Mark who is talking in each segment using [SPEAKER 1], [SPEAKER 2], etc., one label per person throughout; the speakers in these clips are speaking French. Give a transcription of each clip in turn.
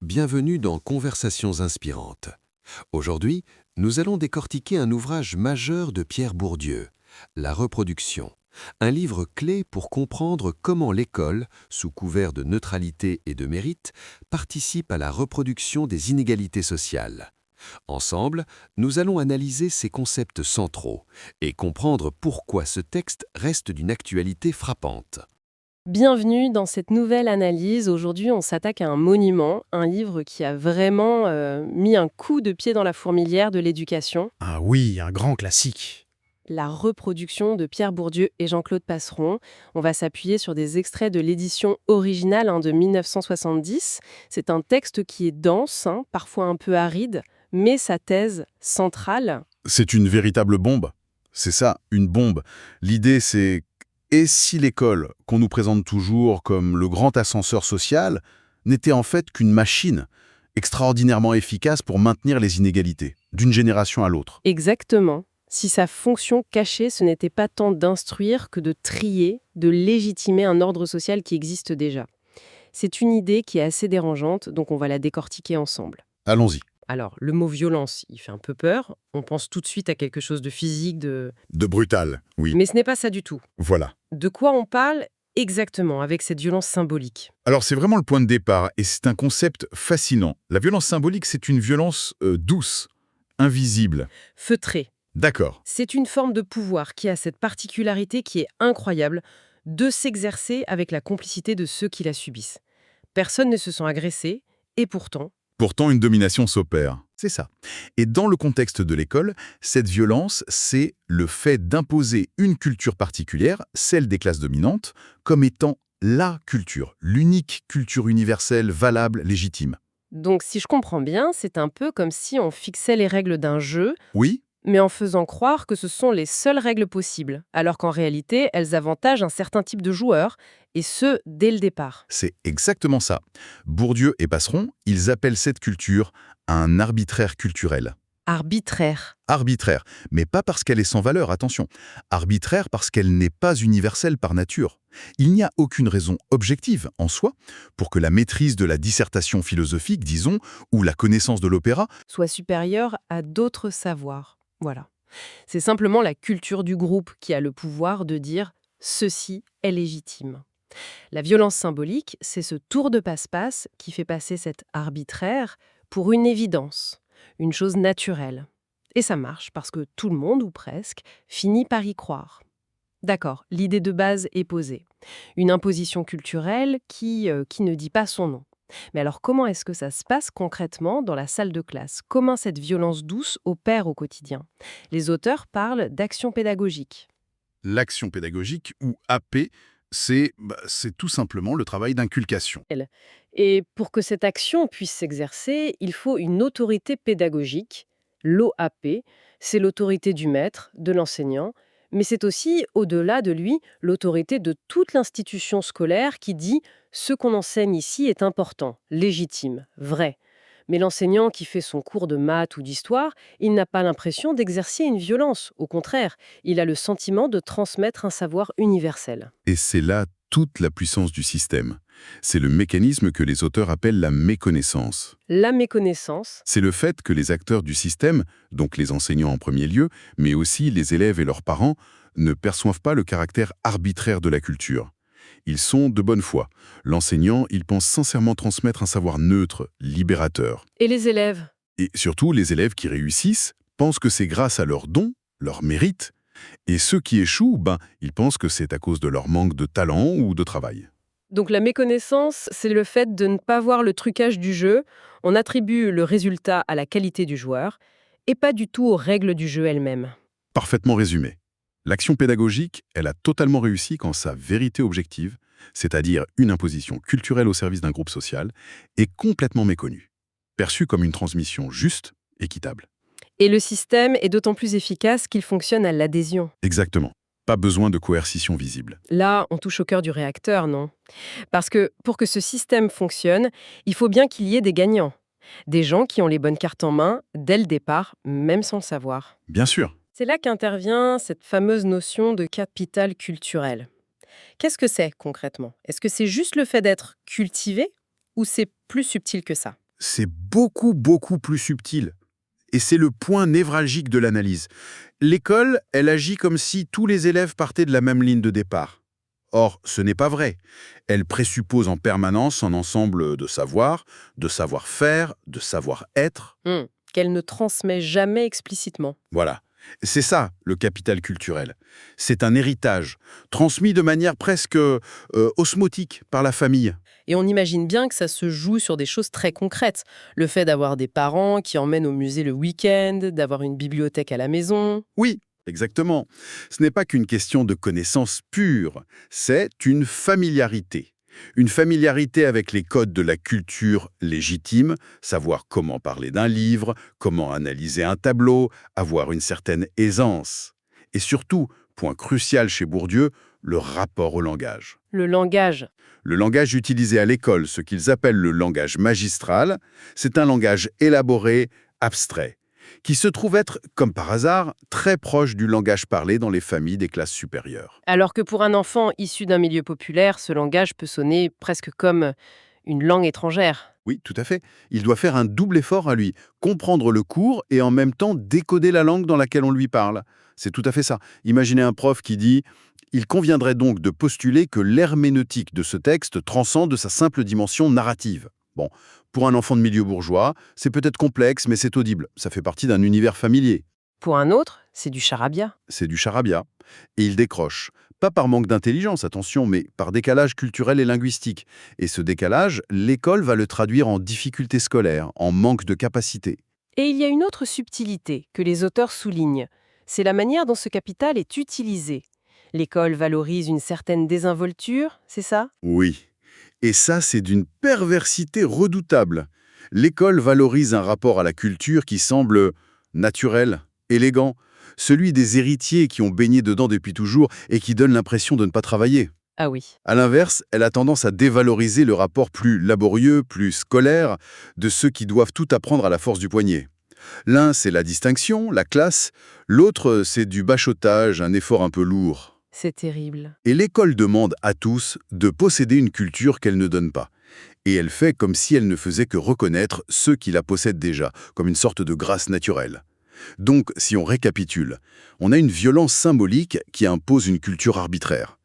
[SPEAKER 1] bienvenue dans Conversations inspirantes. Aujourd'hui, nous allons décortiquer un ouvrage majeur de Pierre Bourdieu, La reproduction, un livre clé pour comprendre comment l'école, sous couvert de neutralité et de mérite, participe à la reproduction des inégalités sociales. Ensemble, nous allons analyser ces concepts centraux et comprendre pourquoi ce texte reste d'une actualité frappante.
[SPEAKER 2] Bienvenue dans cette nouvelle analyse. Aujourd'hui, on s'attaque à un monument, un livre qui a vraiment mis un coup de pied dans la fourmilière de l'éducation,
[SPEAKER 3] Ah oui, un grand classique.
[SPEAKER 2] La reproduction de Pierre Bourdieu et Jean-Claude Passeron. On va s'appuyer sur des extraits de l'édition originale de 1970. C'est un texte qui est dense, parfois un peu aride, mais sa thèse centrale.
[SPEAKER 4] C'est une véritable bombe. C'est ça, une bombe. L'idée, c'est... Et si l'école, qu'on nous présente toujours comme le grand ascenseur social, n'était en fait qu'une machine extraordinairement efficace pour maintenir les inégalités, d'une génération à l'autre?
[SPEAKER 2] Exactement. Si sa fonction cachée, ce n'était pas tant d'instruire que de trier, de légitimer un ordre social qui existe déjà. C'est une idée qui est assez dérangeante, donc on va la décortiquer ensemble.
[SPEAKER 4] Allons-y.
[SPEAKER 2] Alors, le mot violence, il fait un peu peur. On pense tout de suite à quelque chose de physique,
[SPEAKER 4] De brutal, oui.
[SPEAKER 2] Mais ce n'est pas ça du tout.
[SPEAKER 4] Voilà.
[SPEAKER 2] De quoi on parle exactement avec cette violence symbolique?
[SPEAKER 4] Alors c'est vraiment le point de départ, et c'est un concept fascinant. La violence symbolique, c'est une violence douce, invisible.
[SPEAKER 2] Feutrée.
[SPEAKER 4] D'accord.
[SPEAKER 2] C'est une forme de pouvoir qui a cette particularité qui est incroyable de s'exercer avec la complicité de ceux qui la subissent. Personne ne se sent agressé, et pourtant,
[SPEAKER 4] Pourtant, une domination s'opère. C'est ça. Et dans le contexte de l'école, cette violence, c'est le fait d'imposer une culture particulière, celle des classes dominantes, comme étant la culture, l'unique culture universelle, valable, légitime.
[SPEAKER 2] donc si je comprends bien, c'est un peu comme si on fixait les règles d'un jeu,
[SPEAKER 4] Oui,
[SPEAKER 2] mais en faisant croire que ce sont les seules règles possibles, alors qu'en réalité, elles avantagent un certain type de joueurs, et ce, dès le départ.
[SPEAKER 4] c'est exactement ça. Bourdieu et Passeron, ils appellent cette culture un arbitraire culturel.
[SPEAKER 2] Arbitraire.
[SPEAKER 4] Arbitraire, mais pas parce qu'elle est sans valeur, attention. Arbitraire parce qu'elle n'est pas universelle par nature. Il n'y a aucune raison objective, en soi, pour que la maîtrise de la dissertation philosophique, disons, ou la connaissance de l'opéra,
[SPEAKER 2] Soit supérieur à d'autres savoirs. Voilà. C'est simplement la culture du groupe qui a le pouvoir de dire « ceci est légitime ». La violence symbolique, c'est ce tour de passe-passe qui fait passer cet arbitraire pour une évidence, une chose naturelle. Et ça marche parce que tout le monde, ou presque, finit par y croire. D'accord, l'idée de base est posée. Une imposition culturelle qui ne dit pas son nom. Mais alors comment est-ce que ça se passe concrètement dans la salle de classe? Comment cette violence douce opère au quotidien? Les auteurs parlent d'action pédagogique.
[SPEAKER 4] l'action pédagogique, ou AP, c'est tout simplement le travail d'inculcation.
[SPEAKER 2] Et pour que cette action puisse s'exercer, il faut une autorité pédagogique, l'OAP, c'est l'autorité du maître, de l'enseignant, mais c'est aussi, au-delà de lui, l'autorité de toute l'institution scolaire qui dit ce qu'on enseigne ici est important, légitime, vrai. Mais l'enseignant qui fait son cours de maths ou d'histoire, il n'a pas l'impression d'exercer une violence. Au contraire, il a le sentiment de transmettre un savoir universel.
[SPEAKER 4] Et c'est là toute la puissance du système. C'est le mécanisme que les auteurs appellent la méconnaissance.
[SPEAKER 2] La méconnaissance,
[SPEAKER 4] C'est le fait que les acteurs du système, donc les enseignants en premier lieu, mais aussi les élèves et leurs parents, ne perçoivent pas le caractère arbitraire de la culture. Ils sont de bonne foi. L'enseignant, il pense sincèrement transmettre un savoir neutre, libérateur.
[SPEAKER 2] et les élèves.
[SPEAKER 4] Et surtout, les élèves qui réussissent pensent que c'est grâce à leurs dons, leur mérite. Et ceux qui échouent, ils pensent que c'est à cause de leur manque de talent ou de travail.
[SPEAKER 2] Donc la méconnaissance, c'est le fait de ne pas voir le trucage du jeu. On attribue le résultat à la qualité du joueur et pas du tout aux règles du jeu elles-mêmes.
[SPEAKER 4] Parfaitement résumé. L'action pédagogique, elle a totalement réussi quand sa vérité objective, c'est-à-dire une imposition culturelle au service d'un groupe social, est complètement méconnue, perçue comme une transmission juste, équitable.
[SPEAKER 2] Et le système est d'autant plus efficace qu'il fonctionne à l'adhésion.
[SPEAKER 4] Exactement. Pas besoin de coercition visible.
[SPEAKER 2] Là, on touche au cœur du réacteur, non? Parce que pour que ce système fonctionne, il faut bien qu'il y ait des gagnants. Des gens qui ont les bonnes cartes en main dès le départ, même sans le savoir.
[SPEAKER 4] Bien sûr.
[SPEAKER 2] C'est là qu'intervient cette fameuse notion de capital culturel. Qu'est-ce que c'est concrètement? Est-ce que c'est juste le fait d'être cultivé ou c'est plus subtil que ça?
[SPEAKER 4] c'est beaucoup, beaucoup plus subtil. Et c'est le point névralgique de l'analyse. L'école, elle agit comme si tous les élèves partaient de la même ligne de départ. Or, ce n'est pas vrai. Elle présuppose en permanence un ensemble de savoirs, de savoir-faire, de savoir-être.
[SPEAKER 2] Qu'elle ne transmet jamais explicitement.
[SPEAKER 4] Voilà. C'est ça, le capital culturel. C'est un héritage, transmis de manière presque osmotique par la famille.
[SPEAKER 2] Et on imagine bien que ça se joue sur des choses très concrètes. Le fait d'avoir des parents qui emmènent au musée le week-end, d'avoir une bibliothèque à la maison.
[SPEAKER 4] Oui, exactement. Ce n'est pas qu'une question de connaissance pure, c'est une familiarité. Une familiarité avec les codes de la culture légitime, savoir comment parler d'un livre, comment analyser un tableau, avoir une certaine aisance. Et surtout, point crucial chez Bourdieu, le rapport au langage.
[SPEAKER 2] Le langage.
[SPEAKER 4] Le langage utilisé à l'école, ce qu'ils appellent le langage magistral, c'est un langage élaboré, abstrait, qui se trouve être, comme par hasard, très proche du langage parlé dans les familles des classes supérieures.
[SPEAKER 2] Alors que pour un enfant issu d'un milieu populaire, ce langage peut sonner presque comme une langue étrangère.
[SPEAKER 4] Oui, tout à fait. Il doit faire un double effort à lui, comprendre le cours et en même temps décoder la langue dans laquelle on lui parle. C'est tout à fait ça. Imaginez un prof qui dit « Il conviendrait donc de postuler que l'herméneutique de ce texte transcende sa simple dimension narrative. » Bon, pour un enfant de milieu bourgeois, c'est peut-être complexe, mais c'est audible. Ça fait partie d'un univers familier.
[SPEAKER 2] Pour un autre, c'est du charabia.
[SPEAKER 4] C'est du charabia. Et il décroche. Pas par manque d'intelligence, attention, mais par décalage culturel et linguistique. Et ce décalage, l'école va le traduire en difficulté scolaire, en manque de capacité.
[SPEAKER 2] Et il y a une autre subtilité que les auteurs soulignent. C'est la manière dont ce capital est utilisé. L'école valorise une certaine désinvolture, c'est ça?
[SPEAKER 4] Oui. Et ça, c'est d'une perversité redoutable. L'école valorise un rapport à la culture qui semble naturel, élégant, celui des héritiers qui ont baigné dedans depuis toujours et qui donne l'impression de ne pas travailler.
[SPEAKER 2] Ah oui.
[SPEAKER 4] À l'inverse, elle a tendance à dévaloriser le rapport plus laborieux, plus scolaire, de ceux qui doivent tout apprendre à la force du poignet. L'un, c'est la distinction, la classe, l'autre, c'est du bachotage, un effort un peu lourd.
[SPEAKER 2] C'est terrible.
[SPEAKER 4] Et l'école demande à tous de posséder une culture qu'elle ne donne pas. Et elle fait comme si elle ne faisait que reconnaître ceux qui la possèdent déjà, comme une sorte de grâce naturelle. Donc, si on récapitule, on a une violence symbolique qui impose une culture arbitraire.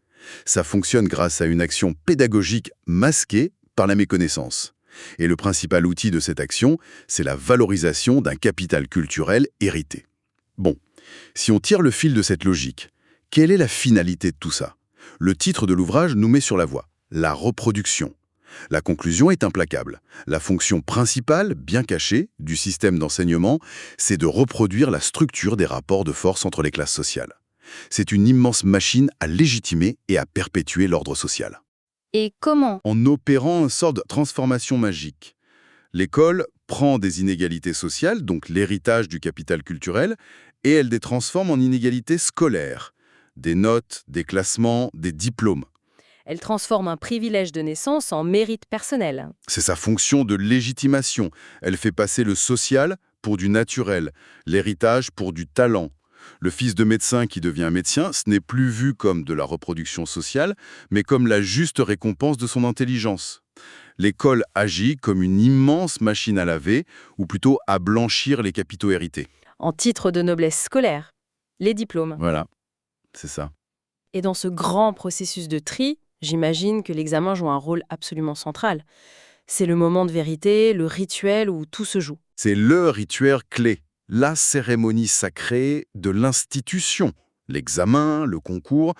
[SPEAKER 4] Ça fonctionne grâce à une action pédagogique masquée par la méconnaissance. Et le principal outil de cette action, c'est la valorisation d'un capital culturel hérité. Bon, si on tire le fil de cette logique, quelle est la finalité de tout ça? Le titre de l'ouvrage nous met sur la voie, la reproduction. La conclusion est implacable. La fonction principale, bien cachée, du système d'enseignement, c'est de reproduire la structure des rapports de force entre les classes sociales. C'est une immense machine à légitimer et à perpétuer l'ordre social.
[SPEAKER 5] Et comment?
[SPEAKER 4] En opérant une sorte de transformation magique. L'école prend des inégalités sociales, donc l'héritage du capital culturel, et elle les transforme en inégalités scolaires. Des notes, des classements, des diplômes.
[SPEAKER 5] Elle transforme un privilège de naissance en mérite personnel.
[SPEAKER 4] C'est sa fonction de légitimation. Elle fait passer le social pour du naturel, l'héritage pour du talent. Le fils de médecin qui devient médecin, ce n'est plus vu comme de la reproduction sociale, mais comme la juste récompense de son intelligence. L'école agit comme une immense machine à laver, ou plutôt à blanchir les capitaux hérités.
[SPEAKER 5] En titre de noblesse scolaire. Les diplômes.
[SPEAKER 4] Voilà, c'est ça.
[SPEAKER 5] Et dans ce grand processus de tri, j'imagine que l'examen joue un rôle absolument central. C'est le moment de vérité, le rituel où tout se joue.
[SPEAKER 4] C'est le rituel clé, la cérémonie sacrée de l'institution. L'examen, le concours,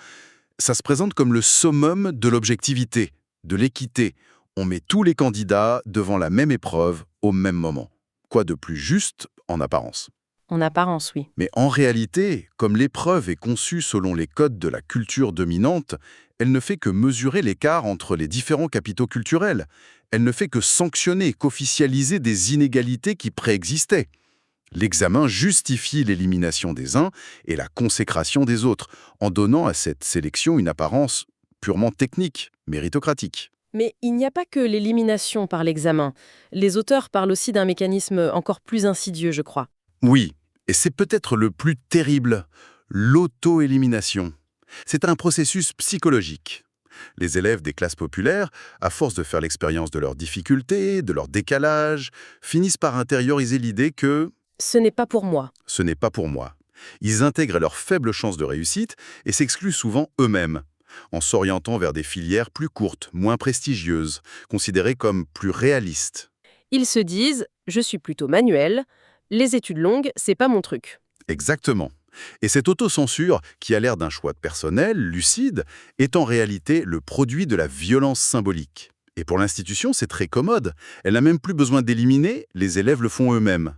[SPEAKER 4] ça se présente comme le summum de l'objectivité, de l'équité. On met tous les candidats devant la même épreuve au même moment. Quoi de plus juste en apparence?
[SPEAKER 5] En apparence, oui.
[SPEAKER 4] Mais en réalité, comme l'épreuve est conçue selon les codes de la culture dominante, elle ne fait que mesurer l'écart entre les différents capitaux culturels. Elle ne fait que sanctionner, qu'officialiser des inégalités qui préexistaient. L'examen justifie l'élimination des uns et la consécration des autres, en donnant à cette sélection une apparence purement technique, méritocratique.
[SPEAKER 2] Mais il n'y a pas que l'élimination par l'examen. Les auteurs parlent aussi d'un mécanisme encore plus insidieux, je crois.
[SPEAKER 4] Oui, et c'est peut-être le plus terrible, l'auto-élimination. C'est un processus psychologique. Les élèves des classes populaires, à force de faire l'expérience de leurs difficultés, de leur décalage, finissent par intérioriser l'idée que
[SPEAKER 5] Ce n'est pas pour moi.
[SPEAKER 4] ce n'est pas pour moi. Ils intègrent leurs faibles chances de réussite et s'excluent souvent eux-mêmes, en s'orientant vers des filières plus courtes, moins prestigieuses, considérées comme plus réalistes.
[SPEAKER 5] Ils se disent « je suis plutôt manuel, les études longues, c'est pas mon truc
[SPEAKER 4] Exactement. Et cette autocensure, qui a l'air d'un choix personnel, lucide, est en réalité le produit de la violence symbolique. Et pour l'institution, c'est très commode. Elle n'a même plus besoin d'éliminer, les élèves le font eux-mêmes. »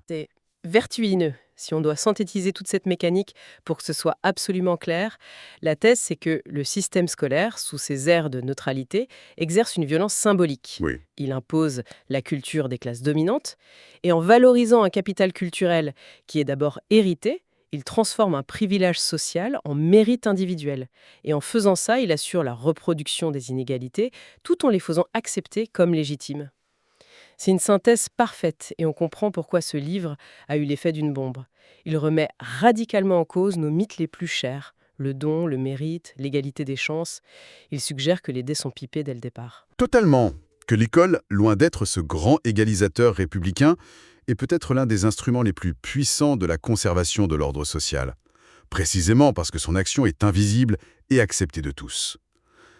[SPEAKER 2] Vertigineux. Si on doit synthétiser toute cette mécanique pour que ce soit absolument clair, la thèse, c'est que le système scolaire, sous ses airs de neutralité, exerce une violence symbolique.
[SPEAKER 4] Oui.
[SPEAKER 2] Il impose la culture des classes dominantes, et en valorisant un capital culturel qui est d'abord hérité, il transforme un privilège social en mérite individuel. Et en faisant ça, il assure la reproduction des inégalités, tout en les faisant accepter comme légitimes. C'est une synthèse parfaite et on comprend pourquoi ce livre a eu l'effet d'une bombe. Il remet radicalement en cause nos mythes les plus chers, le don, le mérite, l'égalité des chances. Il suggère que les dés sont pipés dès le départ.
[SPEAKER 4] Totalement. Que l'école, loin d'être ce grand égalisateur républicain, est peut-être l'un des instruments les plus puissants de la conservation de l'ordre social. Précisément parce que son action est invisible et acceptée de tous.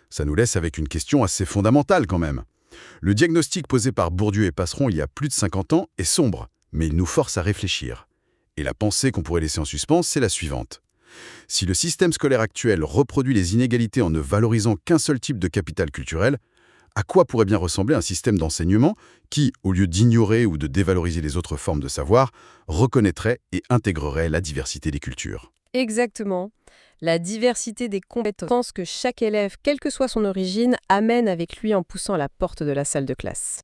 [SPEAKER 4] Ça nous laisse avec une question assez fondamentale quand même. Le diagnostic posé par Bourdieu et Passeron il y a plus de 50 ans est sombre, mais il nous force à réfléchir. Et la pensée qu'on pourrait laisser en suspens, c'est la suivante. Si le système scolaire actuel reproduit les inégalités en ne valorisant qu'un seul type de capital culturel, à quoi pourrait bien ressembler un système d'enseignement qui, au lieu d'ignorer ou de dévaloriser les autres formes de savoir, reconnaîtrait et intégrerait la diversité des cultures?
[SPEAKER 2] Exactement. La diversité des compétences que chaque élève, quelle que soit son origine, amène avec lui en poussant la porte de la salle de classe.